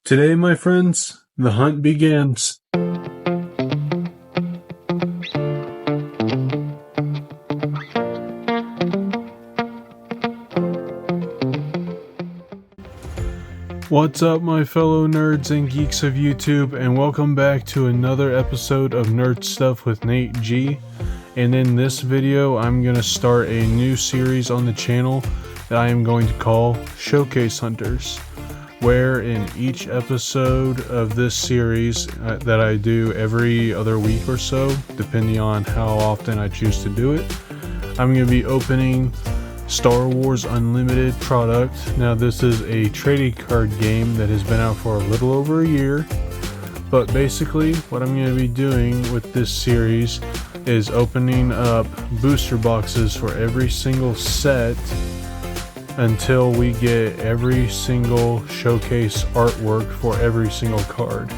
Today, my friends, the hunt begins. What's up, my fellow nerds and geeks of YouTube, and welcome back to another episode of Nerd Stuff with Nate G. And in this video, I'm going to start a new series on the channel that I am going to call Showcase Hunters, where in each episode of this series that I do every other week or so, depending on how often I choose to do it, I'm going to be opening Star Wars Unlimited product. Now, this is a trading card game that has been out for a little over a year, but basically what I'm going to be doing with this series is opening up booster boxes for every single set until we get every single showcase artwork for every single card.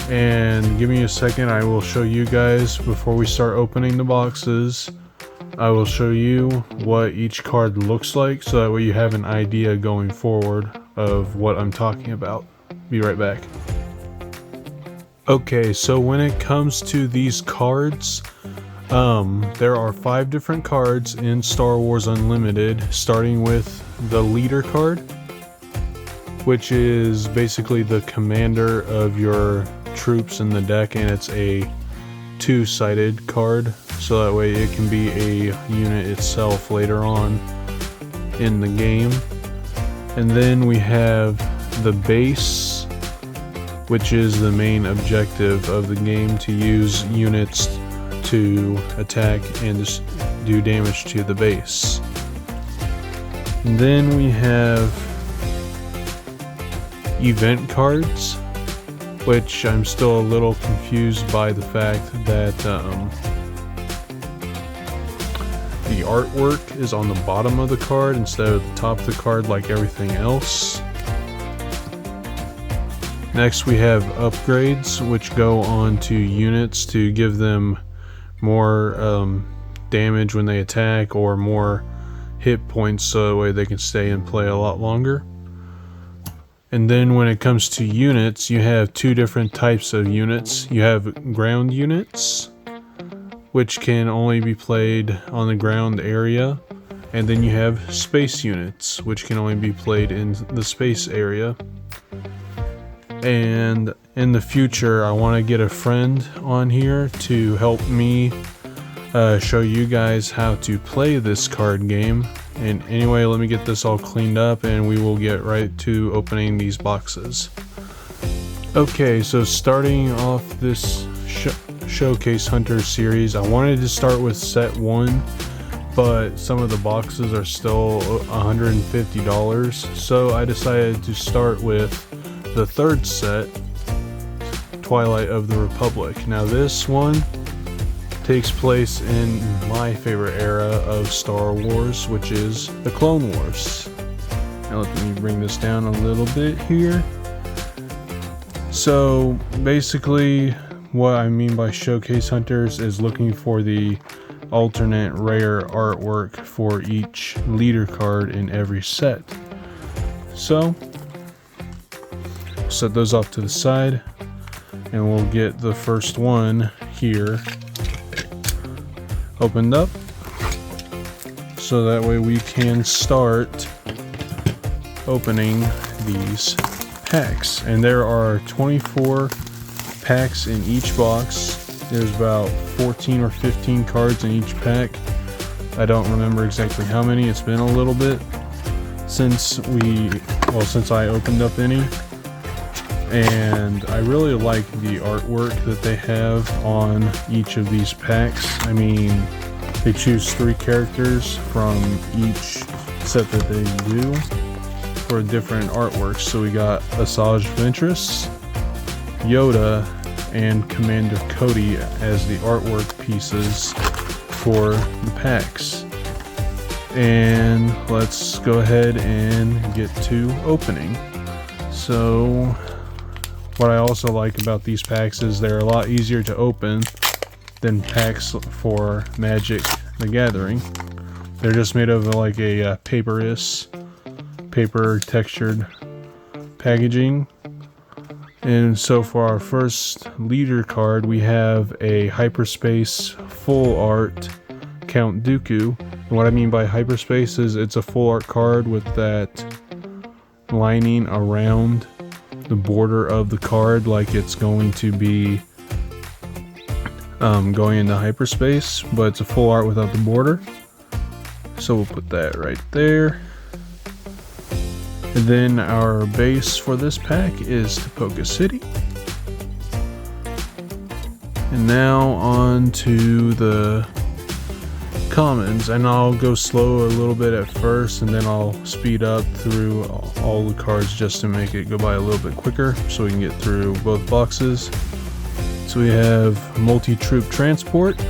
And give me a second, I will show you guys before we start opening the boxes. I will show you what each card looks like so that way you have an idea going forward of what I'm talking about. Be right back. Okay, so when it comes to these cards, there are 5 different cards in Star Wars Unlimited, starting with the leader card, which is basically the commander of your troops in the deck, and it's a 2-sided card, so that way it can be a unit itself later on in the game. And then we have the base, which is the main objective of the game, to use units to attack and just do damage to the base. And then we have event cards, which I'm still a little confused by the fact that the artwork is on the bottom of the card instead of the top of the card like everything else. Next we have upgrades, which go on to units to give them more damage when they attack, or more hit points so that way they can stay and play a lot longer. And then when it comes to units, you have 2 different types of units. You have ground units, which can only be played on the ground area, and then you have space units, which can only be played in the space area. And in the future, I want to get a friend on here to help me show you guys how to play this card game. And anyway, let me get this all cleaned up and we will get right to opening these boxes. Okay, so starting off this Showcase Hunter series, I wanted to start with set 1, but some of the boxes are still $150, so I decided to start with the 3rd set, Twilight of the Republic. Now this one takes place in my favorite era of Star Wars, which is the Clone Wars. Now let me bring this down a little bit here. So basically what I mean by Showcase Hunters is looking for the alternate rare artwork for each leader card in every set. So set those off to the side and we'll get the first one here opened up, so that way we can start opening these packs. And there are 24 packs in each box. There's about 14 or 15 cards in each pack. I don't remember exactly how many. It's been a little bit since I opened up any. And I really like the artwork that they have on each of these packs. I mean, they choose 3 characters from each set that they do for different artworks. So we got Asajj Ventress, Yoda, and Commander Cody as the artwork pieces for the packs. And let's go ahead and get to opening. So what I also like about these packs is they're a lot easier to open than packs for Magic the Gathering. They're just made of like a paper textured packaging, And so for our first leader card, we have a hyperspace full art Count Dooku. And what I mean by hyperspace is it's a full art card with that lining around the border of the card, like it's going to be going into hyperspace, but it's a full art without the border. So we'll put that right there. And then our base for this pack is Tapoka City. And now on to the commons, and I'll go slow a little bit at first and then I'll speed up through all the cards just to make it go by a little bit quicker so we can get through both boxes. So we have Multi-Troop Transport,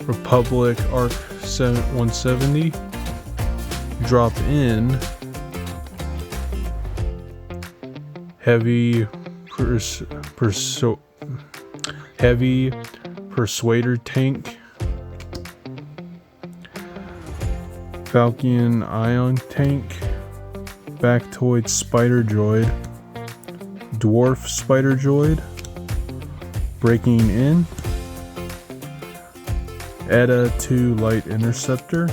Republic Arc 170, drop in Heavy Persuader Tank, Falcon Ion Tank, Factoid Spider Droid, Dwarf Spider Droid, Breaking In, ETA 2 Light Interceptor,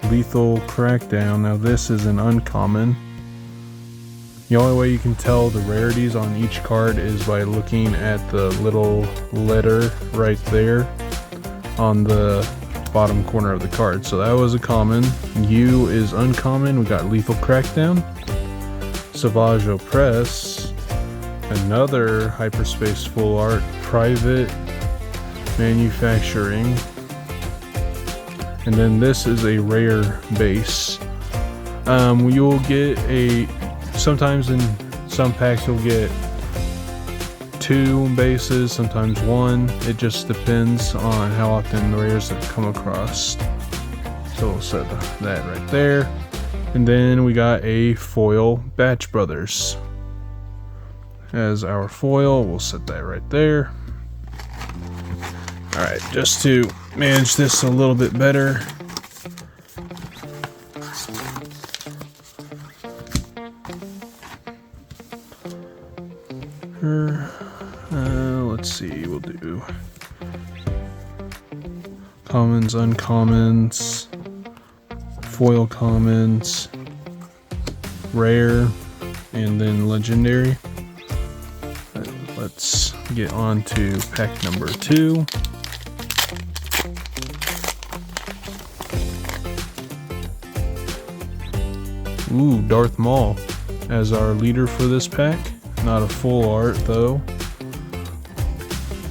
Lethal Crackdown. Now this is an uncommon. The only way you can tell the rarities on each card is by looking at the little letter right there on the bottom corner of the card. So that was a common. U is uncommon. We got Lethal Crackdown, Savage Opress, another hyperspace full art, Private Manufacturing, and then this is a rare base. You'll get sometimes in some packs you'll get 2 bases, sometimes 1. It just depends on how often the rares that come across. So we'll set that right there. And then we got a foil Batch Brothers as our foil. We'll set that right there. Alright, just to manage this a little bit better, let's see, we'll do commons, uncommons, foil commons, rare, and then legendary. Let's get on to pack number 2. Ooh, Darth Maul as our leader for this pack. Not a full art though.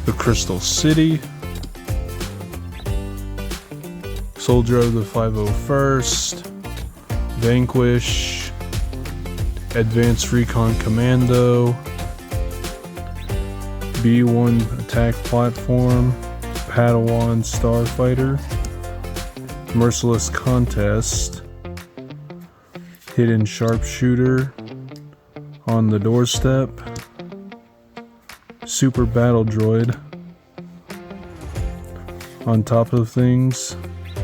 The Crystal City, Soldier of the 501st, Vanquish, Advanced Recon Commando, B-1 Attack Platform, Padawan Starfighter, Merciless Contest, Hidden Sharpshooter, On the Doorstep, Super Battle Droid, On Top of Things,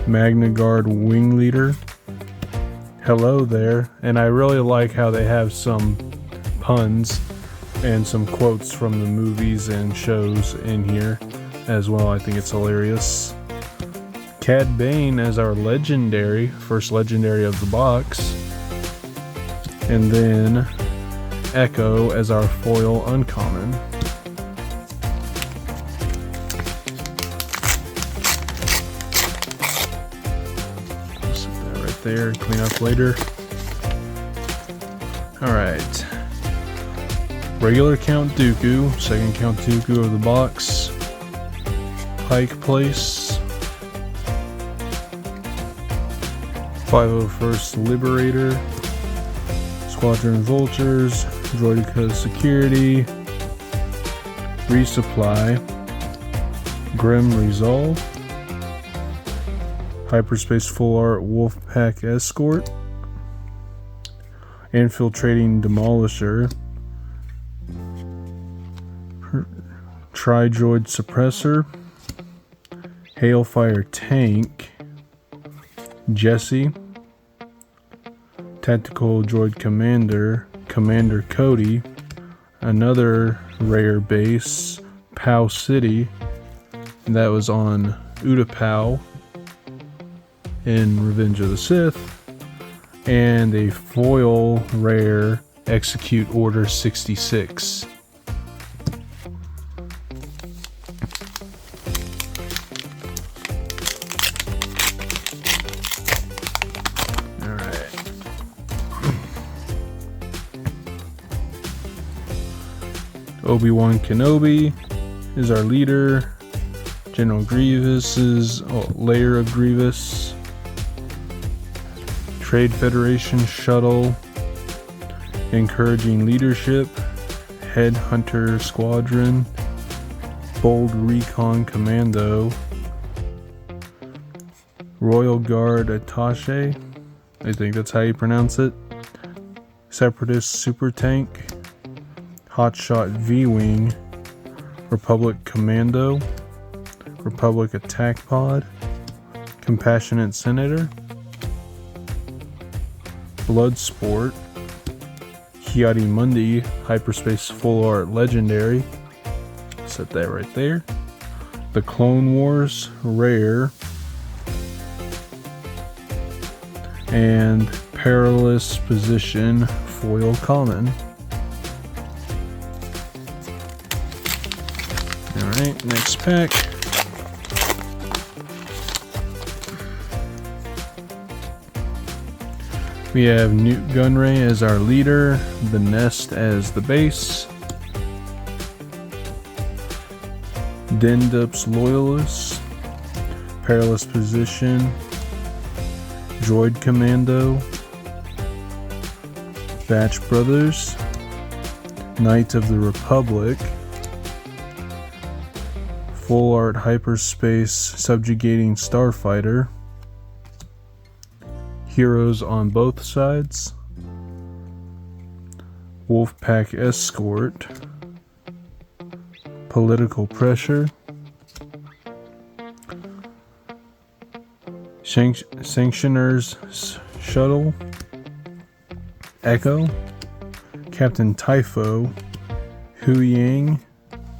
Magna Guard Wing Leader. Hello there, and I really like how they have some puns and some quotes from the movies and shows in here as well. I think it's hilarious. Cad Bane as our legendary, first legendary of the box, and then Echo as our foil uncommon. Set that right there and clean up later. Alright. Regular Count Dooku, second Count Dooku of the box. Pike Place. 501st Liberator. Squadron Vultures. Droideka Security. Resupply. Grim Resolve. Hyperspace Full Art Wolfpack Escort. Infiltrating Demolisher. Tri-Droid Suppressor, Hailfire Tank, Jesse, Tactical Droid Commander, Commander Cody, another rare base, Pow City, and that was on Utapau in Revenge of the Sith, and a foil rare, Execute Order 66. Obi-Wan Kenobi is our leader. General Grievous is Lair of Grievous. Trade Federation Shuttle. Encouraging Leadership. Headhunter Squadron. Bold Recon Commando. Royal Guard Attaché. I think that's how you pronounce it. Separatist Super Tank. Hotshot V-Wing, Republic Commando, Republic Attack Pod, Compassionate Senator, Bloodsport, Ki-Adi-Mundi, Hyperspace Full Art Legendary, set that right there, The Clone Wars, Rare, and Perilous Position, Foil Common. Alright, next pack. We have Newt Gunray as our leader, the Nest as the base, Dendup's Loyalist, Perilous Position, Droid Commando, Batch Brothers, Knight of the Republic, Full Art Hyperspace Subjugating Starfighter, Heroes on Both Sides, Wolfpack Escort, Political Pressure, Sanctioners Shuttle, Echo, Captain Typho, Hu Yang,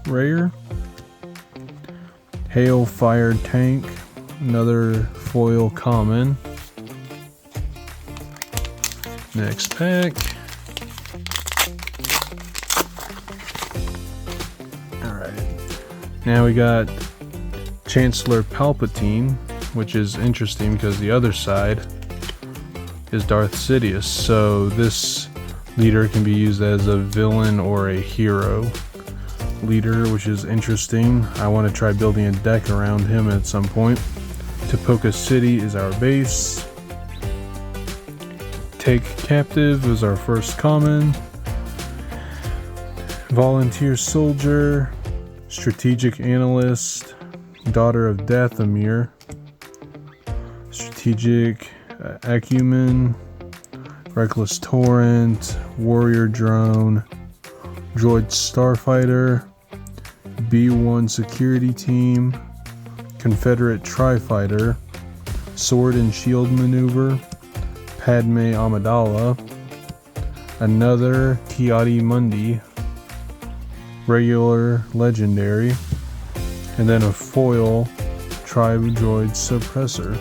Rare, Hail Fire Tank, another foil common. Next pack. Alright. Now we got Chancellor Palpatine, which is interesting because the other side is Darth Sidious. So this leader can be used as a villain or a hero leader, which is interesting. I want to try building a deck around him at some point. Tapoka City is our base. Take Captive is our first common. Volunteer Soldier, Strategic Analyst, Daughter of Dathomir, Strategic Acumen, Reckless Torrent, Warrior Drone, Droid Starfighter, B-1 Security Team, Confederate Tri-Fighter, Sword and Shield Maneuver, Padme Amidala, another Ki-Adi-Mundi, regular Legendary, and then a foil Tribe Droid Suppressor.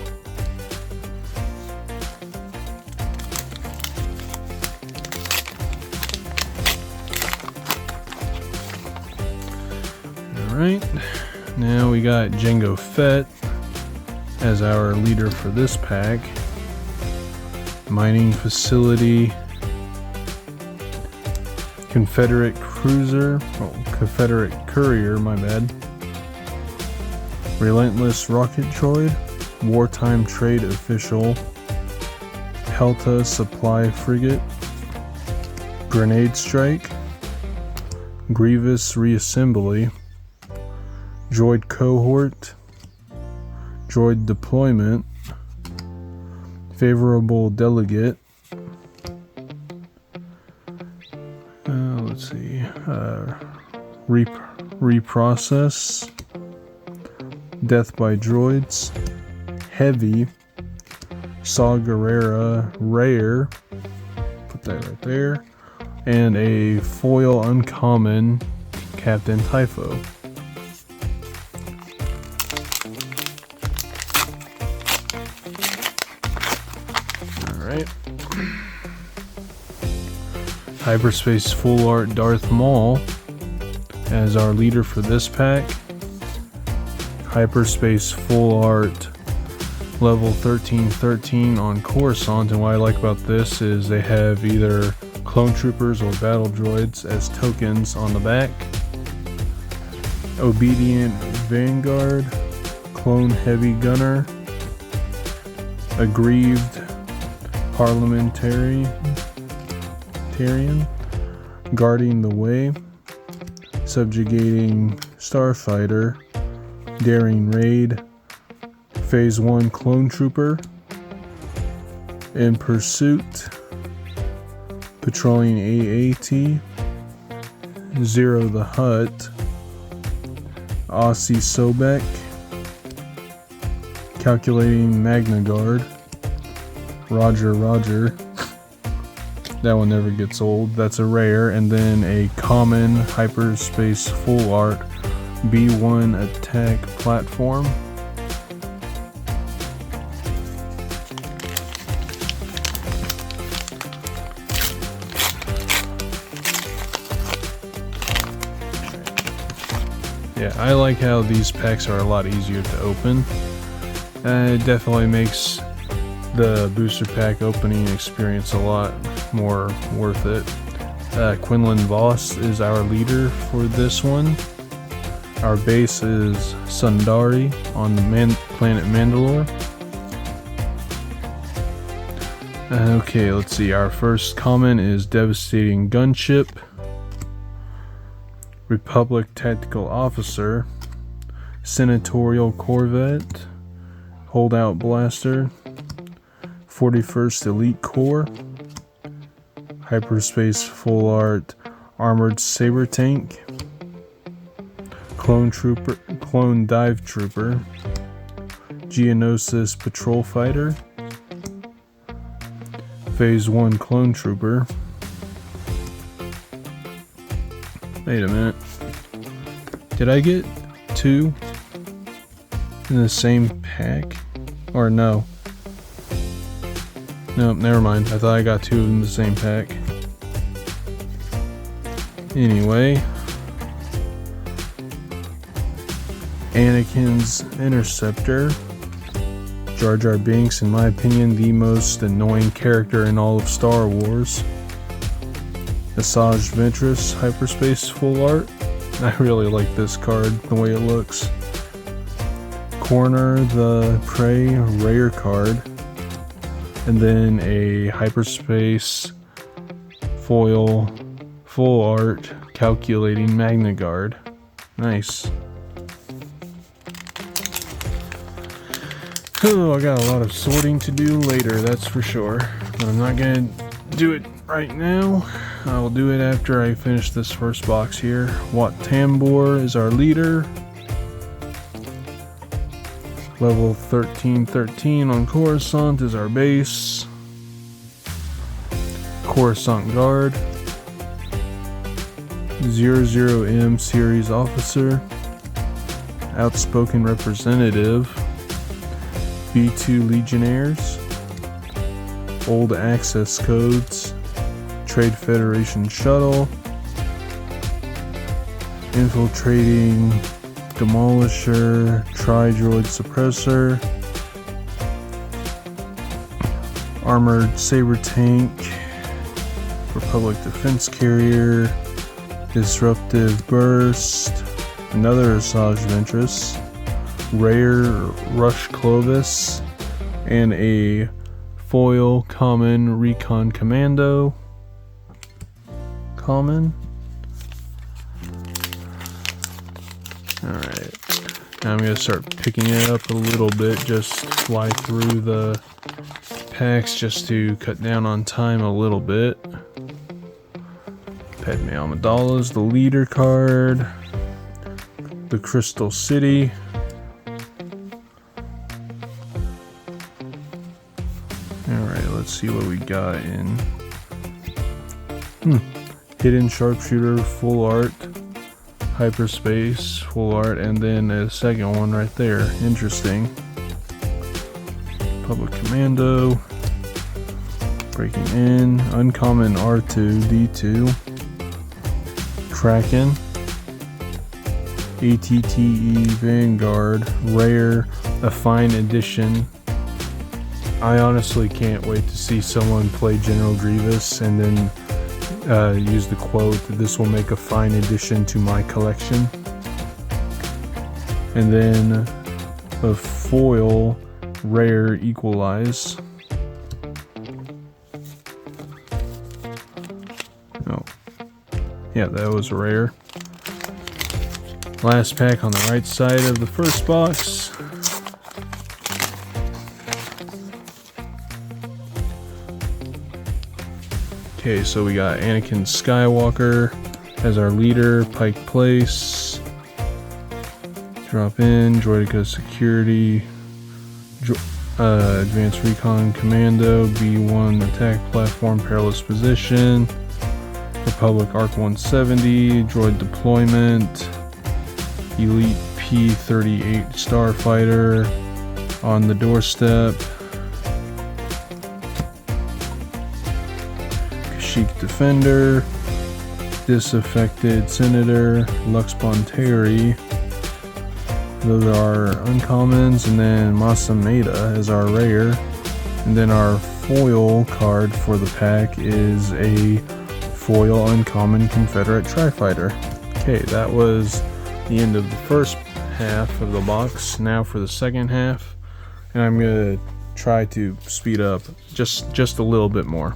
Alright, now we got Jango Fett as our leader for this pack. Mining Facility, Confederate Cruiser, Confederate Courier, my bad. Relentless Rocket Droid, Wartime Trade Official, Helta Supply Frigate, Grenade Strike, Grievous Reassembly, Droid Cohort, Droid Deployment, Favorable Delegate, let's see, Reprocess, Death by Droids, Heavy, Saw Gerrera Rare, put that right there, and a foil uncommon Captain Typho. Alright. Hyperspace Full Art Darth Maul as our leader for this pack. Hyperspace Full Art level 1313 on Coruscant, and what I like about this is they have either clone troopers or battle droids as tokens on the back. Obedient Vanguard, Clone Heavy Gunner, Aggrieved Parliamentarian, Guarding the Way, Subjugating Starfighter, Daring Raid, Phase 1 Clone Trooper, In Pursuit, Patrolling AAT, Zero the Hutt, Aussie Sobek, Calculating Magna Guard, Roger Roger, that one never gets old, that's a rare, and then a common Hyperspace Full Art B1 attack platform. Yeah, I like how these packs are a lot easier to open. It definitely makes the booster pack opening experience a lot more worth it. Quinlan Voss is our leader for this one. Our base is Sundari on the planet Mandalore. Okay, let's see. Our first common is Devastating Gunship, Republic Tactical Officer, Senatorial Corvette, Holdout Blaster, 41st Elite Corps, Hyperspace Full Art Armored Saber Tank, Clone Dive Trooper, Geonosis Patrol Fighter, Phase 1 Clone Trooper. Wait a minute. Did I get two in the same pack? Or no? Nope, never mind. I thought I got two in the same pack. Anyway. Anakin's Interceptor. Jar Jar Binks, in my opinion, the most annoying character in all of Star Wars. Asajj Ventress Hyperspace Full Art. I really like this card, the way it looks. Corner the Prey rare card. And then a Hyperspace Foil Full Art Calculating Magna Guard. Nice. Oh, I got a lot of sorting to do later, that's for sure. But I'm not gonna do it right now. I will do it after I finish this first box here. Wat Tambor is our leader. Level 1313 on Coruscant is our base. Coruscant Guard. 00M Series Officer. Outspoken Representative. B2 Legionnaires. Old Access Codes. Trade Federation Shuttle. Infiltrating Demolisher, Tri-Droid Suppressor, Armored Saber Tank, Republic Defense Carrier, Disruptive Burst, another Asajj Ventress, Rare Rush Clovis, and a foil common Recon Commando. Common. Alright, now I'm going to start picking it up a little bit, just fly through the packs just to cut down on time a little bit. Padme Amidala's the leader card. The Crystal City. Alright, let's see what we got in. hidden sharpshooter, full art, hyperspace, full art, and then a second one right there. Interesting. Public commando, breaking in, uncommon R2, D2, Kraken, ATTE Vanguard, rare, a fine edition. I honestly can't wait to see someone play General Grievous and then use the quote, "This will make a fine addition to my collection." And then a foil rare Equalize. Oh, yeah, that was rare. Last pack on the right side of the first box. Okay, so we got Anakin Skywalker as our leader, Pike Place. Drop in, Droideka Security, Advanced Recon Commando, B1 Attack Platform, Perilous Position, Republic Arc 170, Droid Deployment, Elite P-38 Starfighter, On the Doorstep, Kashyyyk Defender, Disaffected Senator, Lux Bonteri. Those are uncommons, and then Masameda is our rare. And then our foil card for the pack is a foil uncommon Confederate Tri-Fighter. Okay, that was the end of the first half of the box. Now for the second half, and I'm gonna try to speed up just a little bit more,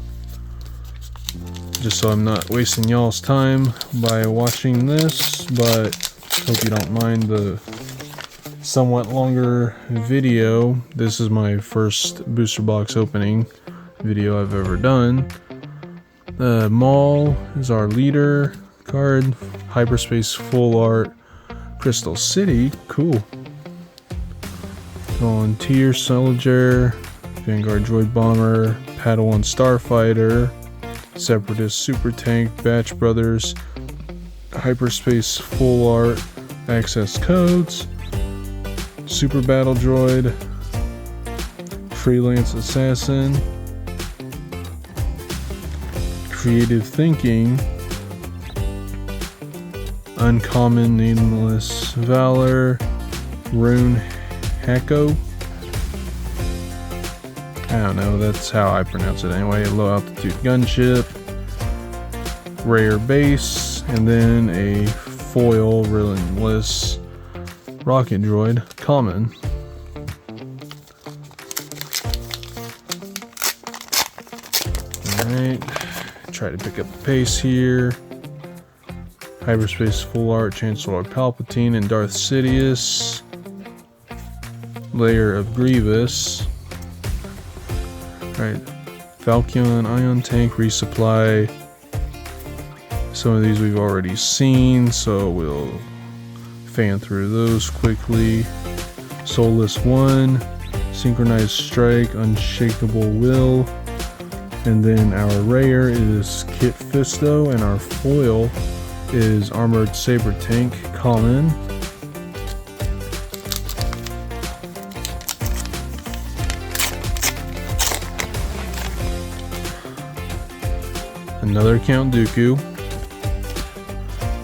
just so I'm not wasting y'all's time by watching this. But hope you don't mind the somewhat longer video. This is my first booster box opening video I've ever done. The Maul is our leader card, hyperspace full art, Crystal City, cool. Volunteer Soldier, Vanguard Droid Bomber, Padawan Starfighter, Separatist Super Tank, Batch Brothers, hyperspace full art, access codes, Super Battle Droid, Freelance Assassin, Creative Thinking, Uncommon Nameless Valor, Rune Hako. I don't know, that's how I pronounce it anyway. Low Altitude Gunship, Rare Base, and then a foil Relentless Rocket Droid, common. Alright, try to pick up the pace here. Hyperspace full art, Chancellor Palpatine and Darth Sidious. Layer of Grievous. Alright, Falcon, Ion Tank, Resupply. Some of these we've already seen, so we'll fan through those quickly. Soulless One, Synchronized Strike, Unshakable Will, and then our rare is Kit Fisto, and our foil is Armored Saber Tank, common. Another Count Dooku,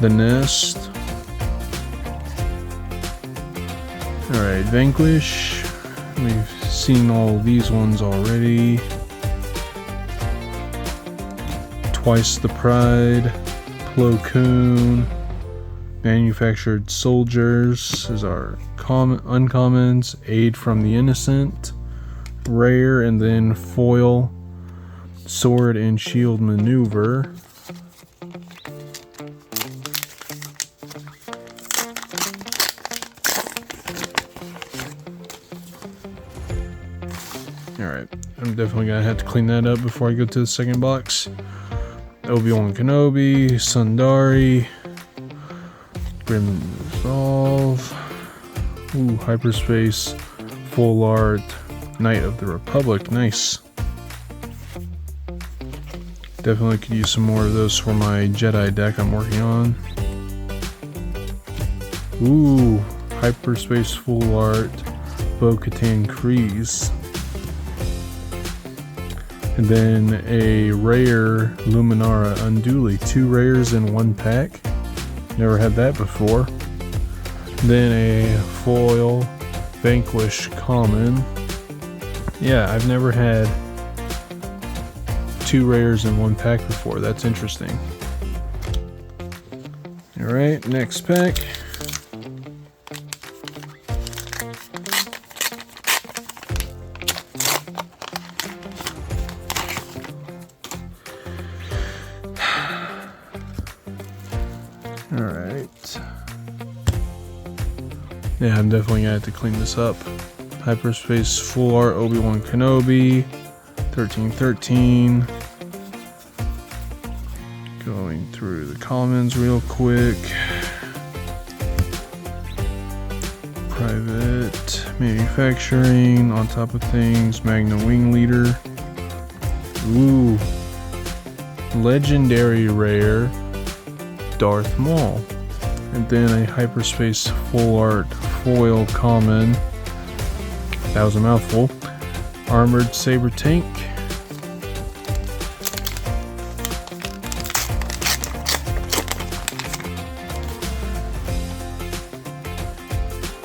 the Nest. Alright, Vanquish. We've seen all these ones already. Twice the Pride, Plo Koon, Manufactured Soldiers is our uncommons, Aid from the Innocent, rare, and then foil, Sword and Shield Maneuver. Alright, I'm definitely gonna have to clean that up before I go to the second box. Obi-Wan Kenobi, Sundari, Grim Resolve, Hyperspace, Full Art, Knight of the Republic, nice. Definitely could use some more of those for my Jedi deck I'm working on. Ooh, Hyperspace Full Art Bo-Katan Kryze. And then a rare Luminara Unduli. 2 rares in 1 pack. Never had that before. Then a foil Vanquish Common. Yeah, I've never had 2 rares in 1 pack before. That's interesting. Alright, next pack. Alright. Yeah, I'm definitely gonna have to clean this up. Hyperspace Full Art Obi-Wan Kenobi. 1313. Going through the commons real quick. Private Manufacturing, On Top of Things, Magna Wing Leader. Ooh. Legendary Rare Darth Maul. And then a Hyperspace Full Art Foil Common. That was a mouthful. Armored Saber Tank.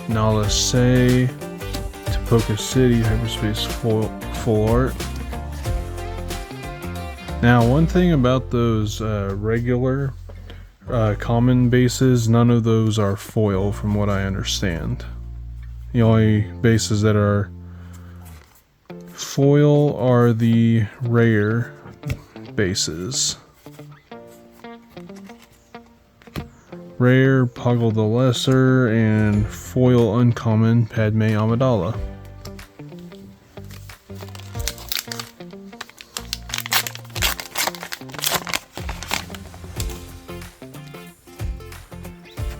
Nala Se, Tapoka City, Hyperspace Full Art. Now, one thing about those regular common bases, none of those are foil from what I understand. The only bases that are foil are the rare bases. Rare Poggle the Lesser and foil uncommon Padme Amidala.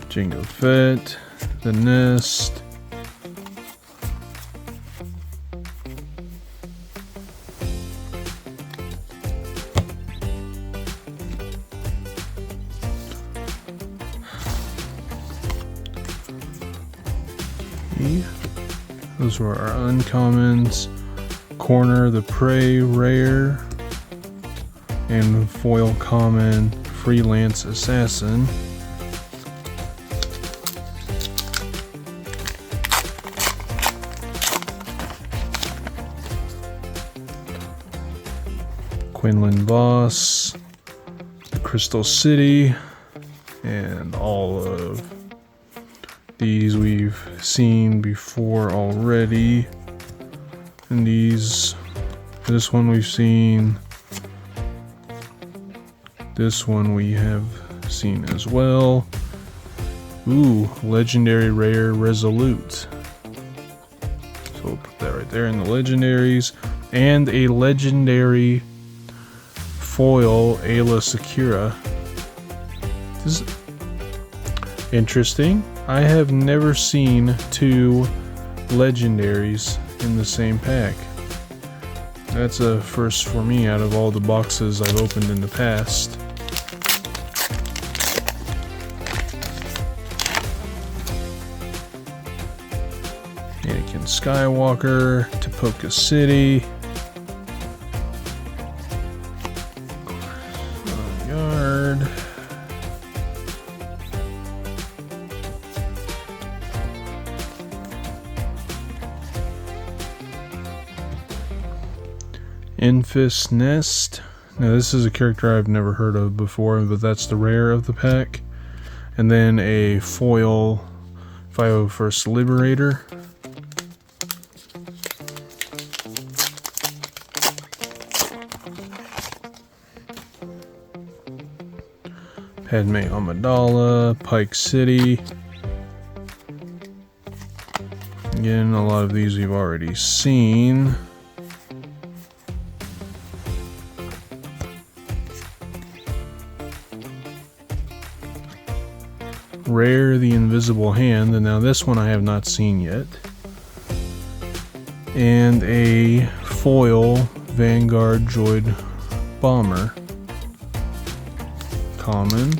Jango Fett, The Nest. Those were our uncommons. Corner the Prey Rare and foil common Freelance Assassin. Quinlan Voss, Crystal City, and all of these we've seen before already. And this one we've seen. This one we have seen as well. Ooh, Legendary Rare Resolute. So we'll put that right there in the legendaries. And a Legendary Foil Ayla Secura. This is interesting. I have never seen 2 legendaries in the same pack. That's a first for me out of all the boxes I've opened in the past. Anakin Skywalker, Tapoka City. Yard. Enfys Nest. Now this is a character I've never heard of before, but that's the rare of the pack. And then a foil 501st Liberator. Padme Amidala, Pike City. Again, a lot of these we've already seen. Rare the Invisible Hand, and now this one I have not seen yet. And a foil Vanguard Droid Bomber. uncommon.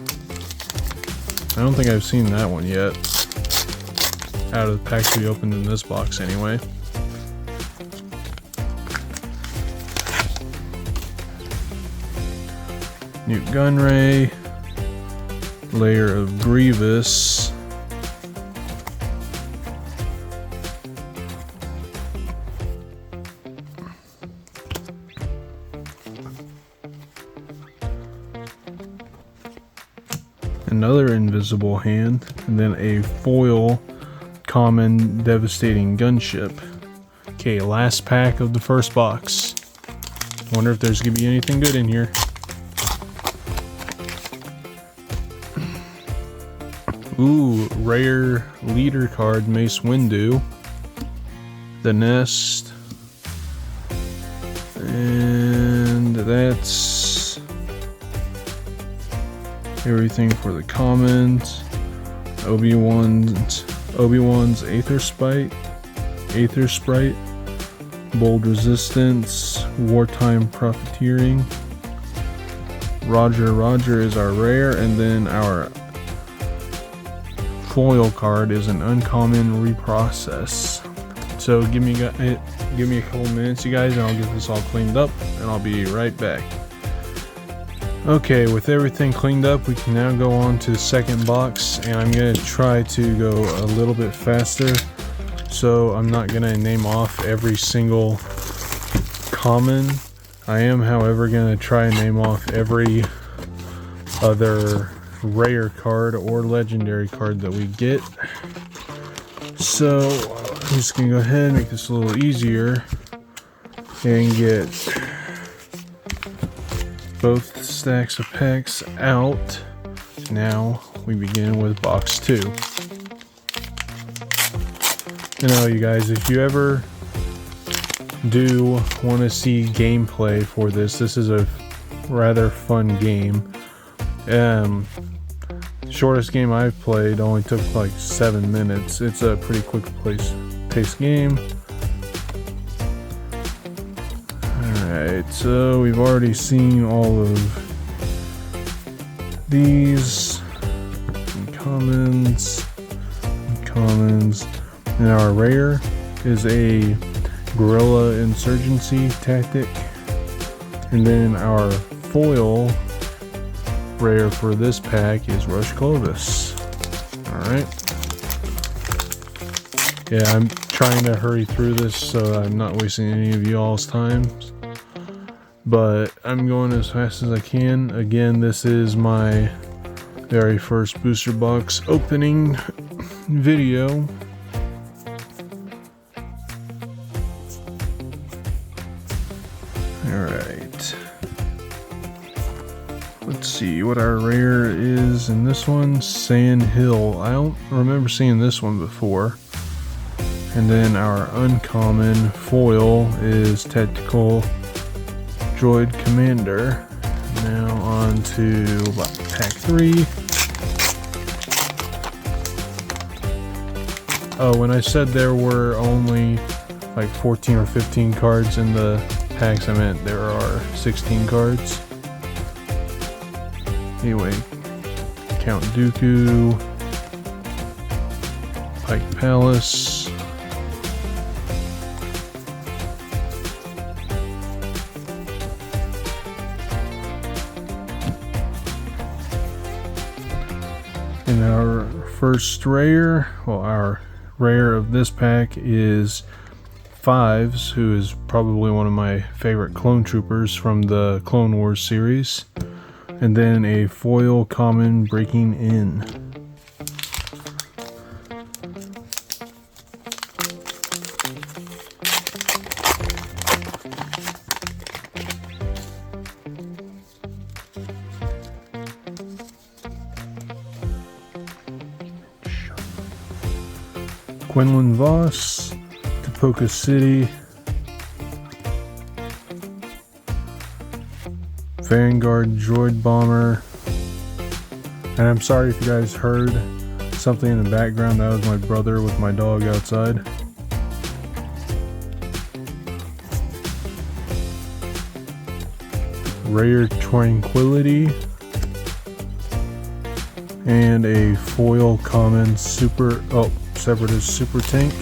I don't think I've seen that one yet. Out of the packs we opened in this box anyway. Newt Gunray. Layer of Grievous. Another invisible hand, and then a foil common devastating gunship. Okay, last pack of the first box. Wonder if there's gonna be anything good in here. Ooh, rare leader card, Mace Windu. The Nest. And that's everything for the commons. Obi-Wan's Aether Sprite, Bold Resistance, Wartime Profiteering. Roger is our rare, and then our foil card is an uncommon Reprocess. So give me a couple minutes, you guys, and I'll get this all cleaned up, and I'll be right back. Okay, with everything cleaned up, we can now go on to the second box, and I'm going to try to go a little bit faster. So I'm not going to name off every single common. I am, however, going to try and name off every other rare card or legendary card that we get. So I'm just going to go ahead and make this a little easier and get both stacks of packs out. Now we begin with box 2. You know, you guys, if you ever do want to see gameplay for this is a rather fun game. Shortest game I've played only took like 7 minutes. It's a pretty quick paced game. Alright, so we've already seen all of these commons, and our rare is a guerrilla insurgency tactic, and then our foil rare for this pack is Rush Clovis. Alright. Yeah, I'm trying to hurry through this so I'm not wasting any of y'all's time. But I'm going as fast as I can. Again, this is my very first booster box opening video. Alright. Let's see what our rare is in this one. Sand Hill. I don't remember seeing this one before. And then our uncommon foil is Tactical Droid Commander. Now on to pack 3. Oh, when I said there were only like 14 or 15 cards in the packs, I meant there are 16 cards. Anyway, Count Dooku, Pike Palace, and our first rare, well, our rare of this pack is Fives, who is probably one of my favorite clone troopers from the Clone Wars series. And then a foil common Breaking In. Quinlan Voss, Tapoka City, Vanguard Droid Bomber. And I'm sorry if you guys heard something in the background. That was my brother with my dog outside. Rare Tranquility, and a foil common Separatist super tank.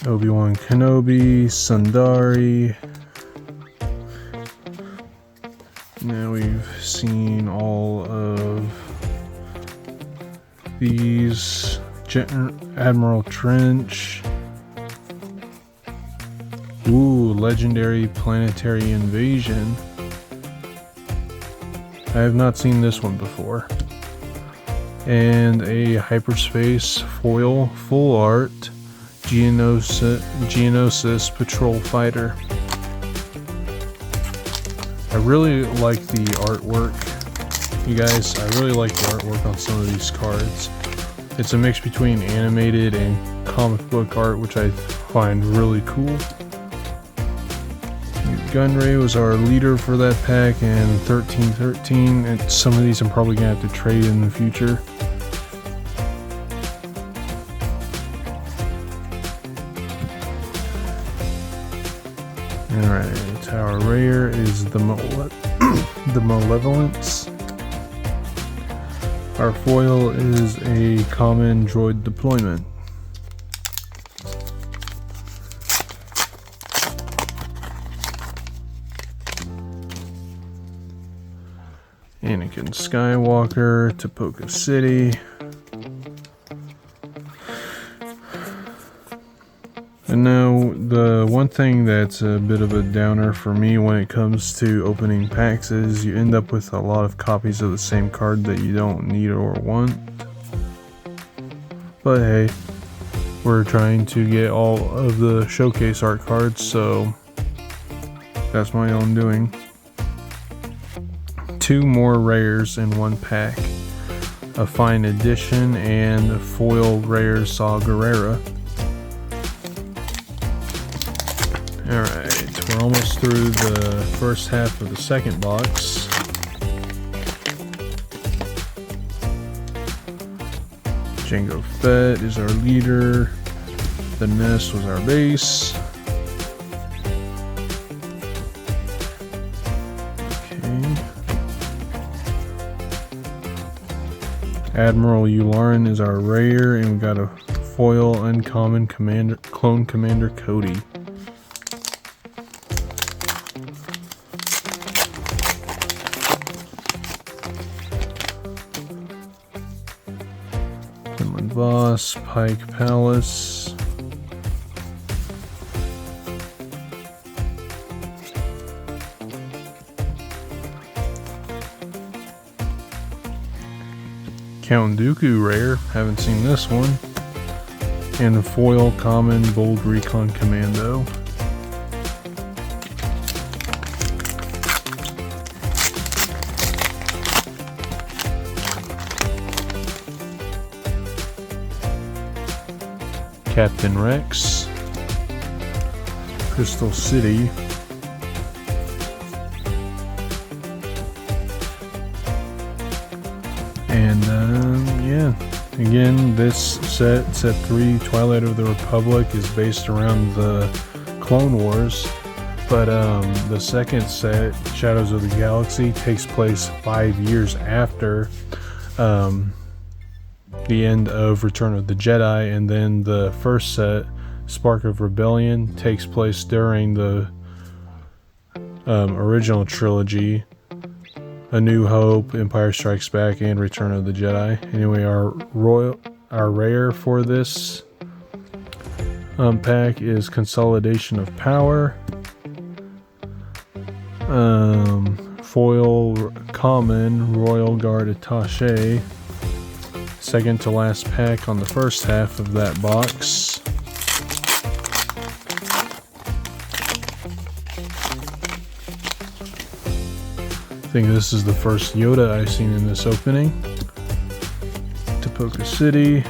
Obi-Wan Kenobi, Sundari. Now we've seen all of these. Admiral Trench. Ooh, legendary planetary invasion. I have not seen this one before. And a hyperspace foil full art Geonosis patrol fighter. I really like the artwork. You guys, I really like the artwork on some of these cards. It's a mix between animated and comic book art, which I find really cool. Gunray was our leader for that pack, and 1313. And some of these I'm probably going to have to trade in the future. Alright, our rare is the Malevolence. Our foil is a common droid deployment. Anakin Skywalker, Tapoka City. And now, the one thing that's a bit of a downer for me when it comes to opening packs is you end up with a lot of copies of the same card that you don't need or want. But hey, we're trying to get all of the showcase art cards, so that's my own doing. 2 more rares in one pack. A fine edition and a foil rare Saw Gerrera. Alright, we're almost through the first half of the second box. Jango Fett is our leader. The Nest was our base. Okay. Admiral Yularen is our rare, and we got a foil uncommon Clone Commander Cody. Boss, Pike Palace. Count Dooku rare, haven't seen this one. And a foil common Bold Recon Commando. Captain Rex, Crystal City, and yeah, again, this set 3, Twilight of the Republic, is based around the Clone Wars, but the second set, Shadows of the Galaxy, takes place 5 years after the end of Return of the Jedi, and then the first set, Spark of Rebellion, takes place during the original trilogy, A New Hope, Empire Strikes Back, and Return of the Jedi. Anyway, our rare for this pack is Consolidation of Power, foil common Royal Guard Attaché. Second to last pack on the first half of that box. I think this is the first Yoda I've seen in this opening. Tapoka City.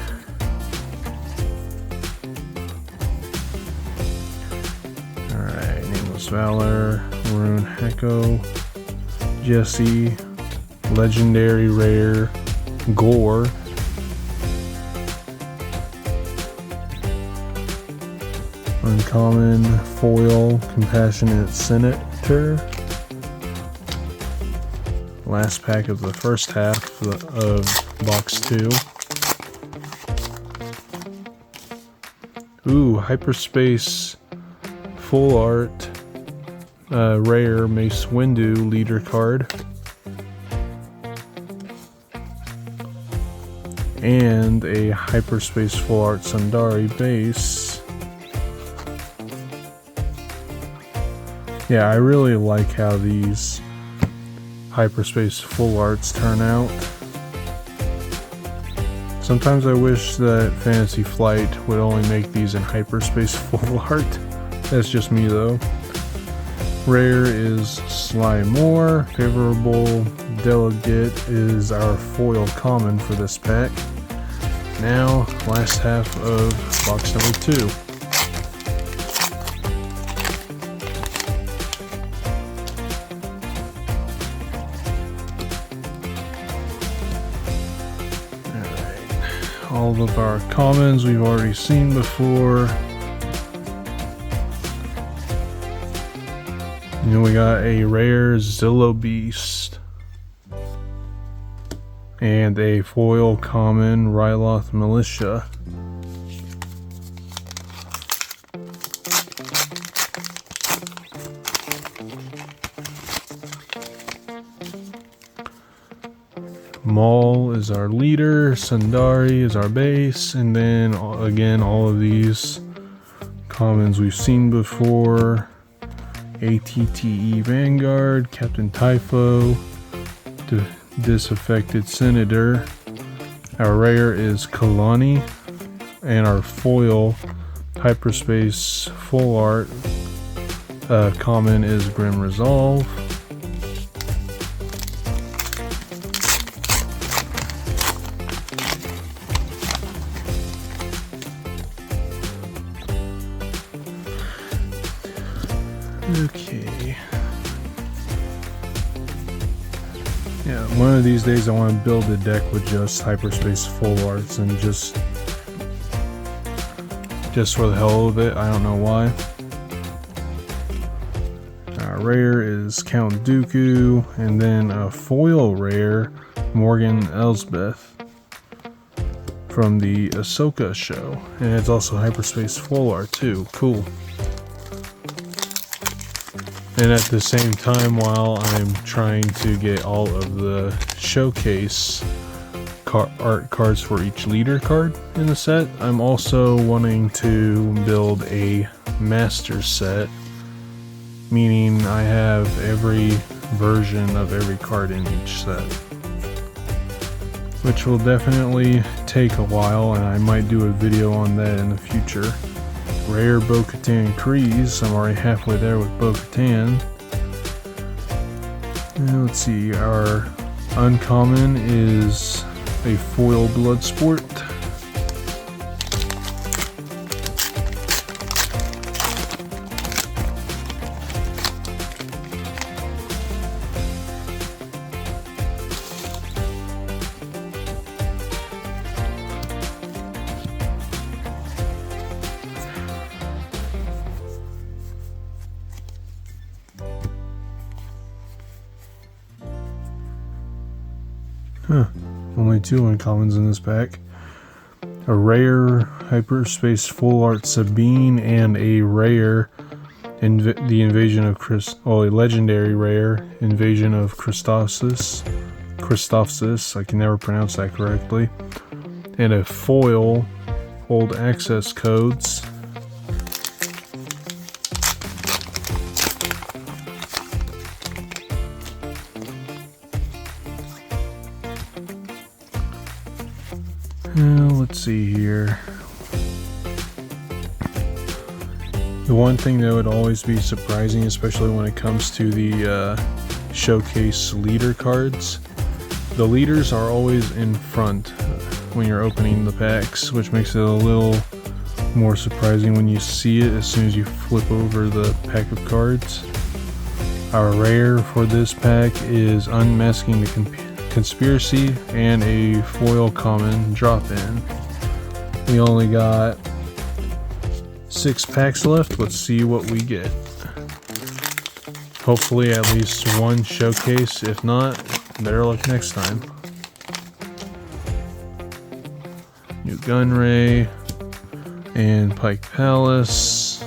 Alright, Nameless Valor, Maroon Heko, Jesse, Legendary Rare, Gore, Uncommon foil Compassionate Senator. Last pack of the first half of box 2. Ooh, Hyperspace Full Art Rare Mace Windu leader card. And a Hyperspace Full Art Sundari base. Yeah, I really like how these Hyperspace Full Arts turn out. Sometimes I wish that Fantasy Flight would only make these in Hyperspace Full Art. That's just me though. Rare is Sly Moore. Favorable Delegate is our foil common for this pack. Now, last half of box number 2. Alright, all of our commons we've already seen before. And then we got a rare Zillow Beast. And a foil common Ryloth Militia. Maul is our leader, Sundari is our base, and then again all of these commons we've seen before. ATTE Vanguard, Captain Typho, Disaffected Senator. Our rare is Kalani, and our foil Hyperspace Full Art common is Grim Resolve. Okay. Yeah, one of these days I want to build a deck with just Hyperspace Full Arts and just for the hell of it. I don't know why. Our rare is Count Dooku, and then a foil rare Morgan Elsbeth from the Ahsoka show, and it's also Hyperspace Full Art too. Cool. And at the same time, while I'm trying to get all of the showcase art cards for each leader card in the set, I'm also wanting to build a master set, meaning I have every version of every card in each set, which will definitely take a while, and I might do a video on that in the future. Rare Bo-Katan Kryze. I'm already halfway there with Bo-Katan. And let's see, our uncommon is a foil Bloodsport. Only 2 uncommons in this pack. A rare Hyperspace Full Art Sabine, and a rare the Invasion of a legendary rare Invasion of Christophsis. I can never pronounce that correctly. And a foil Old Access Codes. Let's see here. The one thing that would always be surprising, especially when it comes to the showcase leader cards, the leaders are always in front when you're opening the packs, which makes it a little more surprising when you see it as soon as you flip over the pack of cards. Our rare for this pack is Unmasking the Conspiracy, and a foil common drop-in. We only got 6 packs left. Let's see what we get. Hopefully at least one showcase. If not, better luck next time. New Gunray and Pike Palace.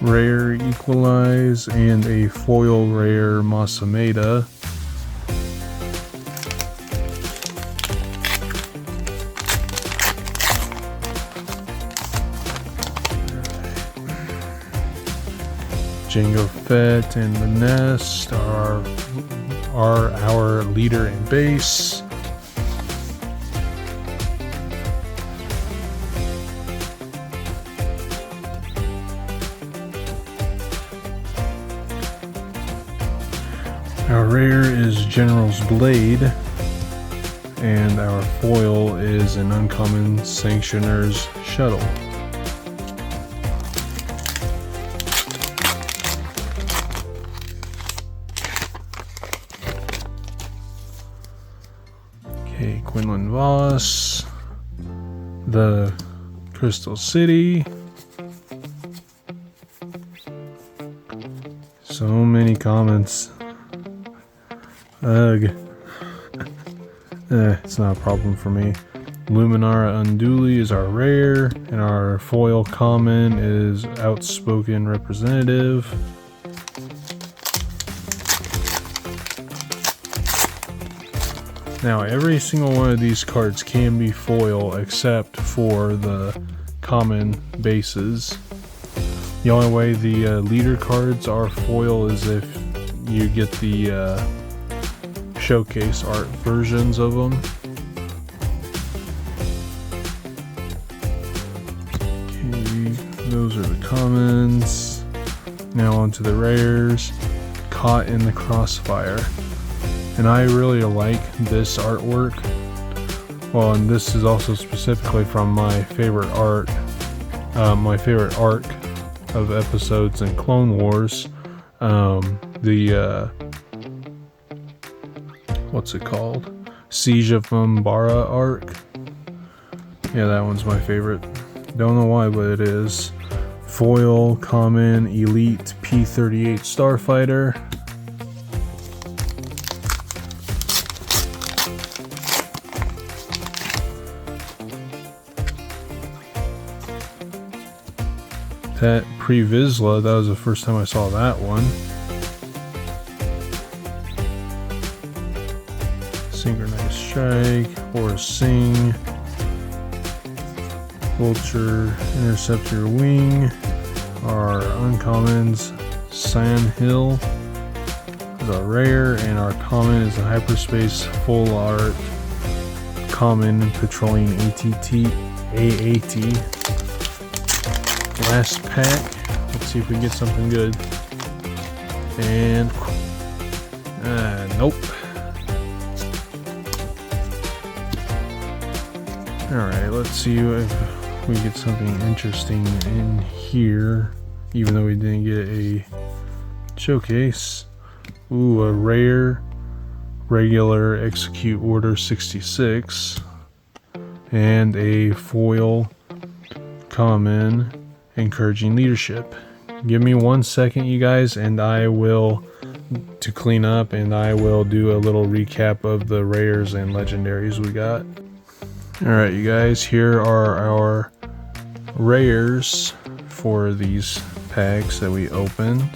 Rare Equalize and a foil rare Masameda. Jango Fett and the Nest are our leader and base. Our rare is General's Blade, and our foil is an uncommon Sanctioner's Shuttle. Okay, Quinlan Voss, the Crystal City. So many comments. Ugh. It's not a problem for me. Luminara Unduli is our rare, and our foil common is Outspoken Representative. Now, every single one of these cards can be foil except for the common bases. The only way the leader cards are foil is if you get the showcase art versions of them. Okay, those are the commons. Now onto the rares. Caught in the Crossfire. And I really like this artwork. Well, and this is also specifically from my favorite arc of episodes in Clone Wars. What's it called? Siege of Umbara arc. Yeah, that one's my favorite. Don't know why, but it is. Foil, common, elite, P-38 Starfighter. Pet Pre-Vizsla, that was the first time I saw that one. Synchronized Strike, Horus Sing, Vulture, Interceptor Wing, our uncommons, Sand Hill is our rare, and our common is a Hyperspace Full Art Common Patrolling AAT. Last pack. Let's see if we can get something good. And nope. Alright, let's see if we get something interesting in here, even though we didn't get a showcase. Ooh, a rare regular Execute Order 66 and a foil common Encouraging Leadership. Give me 1 second, you guys, and I will to clean up, and I will do a little recap of the rares and legendaries we got. Alright, you guys, here are our rares for these packs that we opened.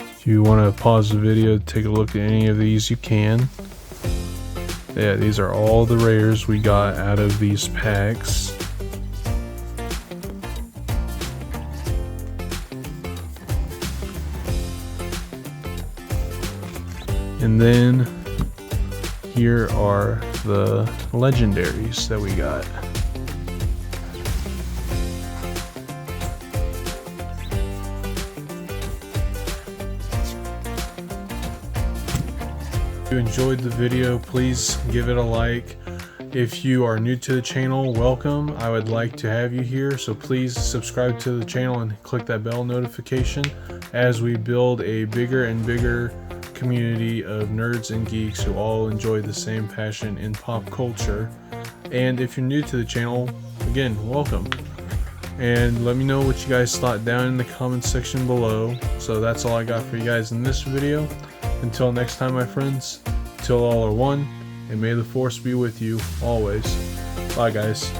If you want to pause the video to take a look at any of these, you can. Yeah, these are all the rares we got out of these packs. And then here are the legendaries that we got. If you enjoyed the video, please give it a like, If you are new to the channel, welcome. I would like to have you here, so please subscribe to the channel and click that bell notification as we build a bigger and bigger community of nerds and geeks who all enjoy the same passion in pop culture. And if you're new to the channel, again, welcome. And let me know what you guys thought down in the comment section below. So that's all I got for you guys in this video. Until next time, my friends, till all are one, and may the force be with you always. Bye guys.